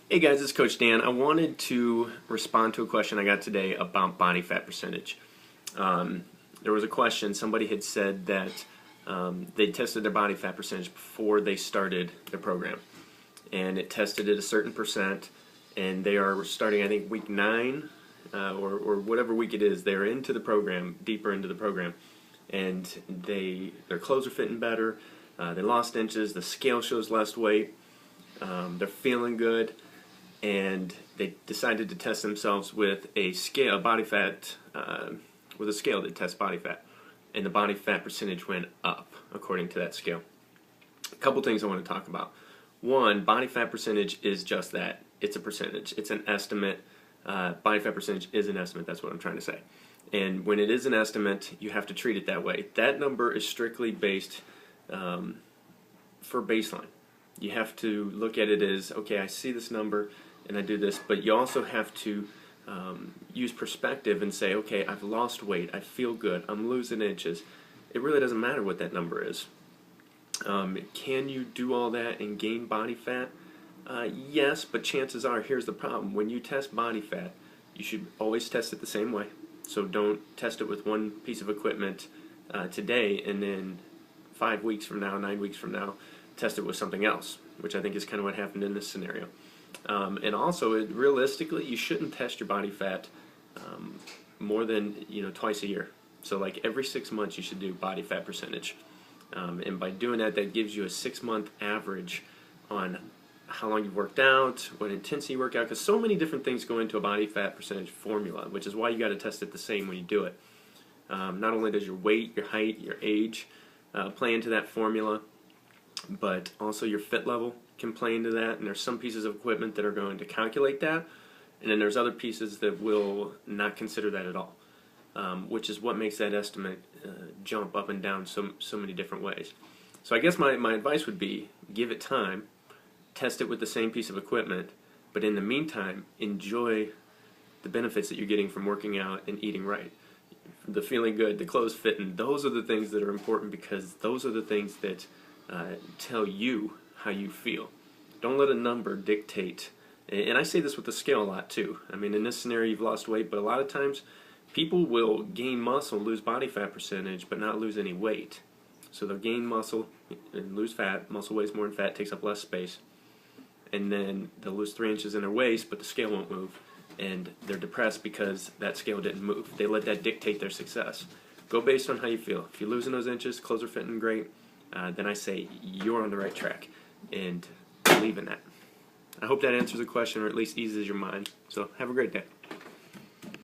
Hey guys, it's Coach Dan. I wanted to respond to a question I got today about body fat percentage. There was a question, somebody had said that they tested their body fat percentage before they started the program. And it tested at a certain percent, and they are starting, I think, week 9, or whatever week it is. They're into the program, deeper into the program. And their clothes are fitting better, they lost inches, the scale shows less weight, they're feeling good. And they decided to test themselves with a scale, body fat, with a scale that tests body fat, and the body fat percentage went up according to that scale. A couple things I want to talk about. One, body fat percentage is just that. It's a percentage. It's an estimate. Body fat percentage is an estimate. That's what I'm trying to say. And when it is an estimate, you have to treat it that way. That number is strictly based for baseline. You have to look at it as, okay, I see this number and I do this, but you also have to use perspective and say, okay, I've lost weight, I feel good, I'm losing inches. It really doesn't matter what that number is. Can you do all that and gain body fat? Yes, but chances are, here's the problem. When you test body fat, you should always test it the same way. So don't test it with one piece of equipment today and then 5 weeks from now, 9 weeks from now, test it with something else, which I think is kind of what happened in this scenario. And also, realistically, you shouldn't test your body fat more than twice a year. So like every 6 months you should do body fat percentage. And by doing that, that gives you a 6-month average on how long you've worked out, what intensity you work out, because so many different things go into a body fat percentage formula, which is why you got to test it the same when you do it. Not only does your weight, your height, your age play into that formula, but also your fit level can play into that, and there's some pieces of equipment that are going to calculate that, and then there's other pieces that will not consider that at all, which is what makes that estimate jump up and down so many different ways. So I guess my advice would be, give it time, test it with the same piece of equipment, but in the meantime, enjoy the benefits that you're getting from working out and eating right. The feeling good, the clothes fitting, those are the things that are important, because those are the things that tell you how you feel. Don't let a number dictate. And I say this with the scale a lot too. I mean, in this scenario, you've lost weight, but a lot of times people will gain muscle, lose body fat percentage, but not lose any weight. So they'll gain muscle and lose fat. Muscle weighs more than fat, takes up less space. And then they'll lose 3 inches in their waist, but the scale won't move. And they're depressed because that scale didn't move. They let that dictate their success. Go based on how you feel. If you're losing those inches, clothes are fitting great, then I say you're on the right track, and believe in that. I hope that answers the question, or at least eases your mind. So have a great day.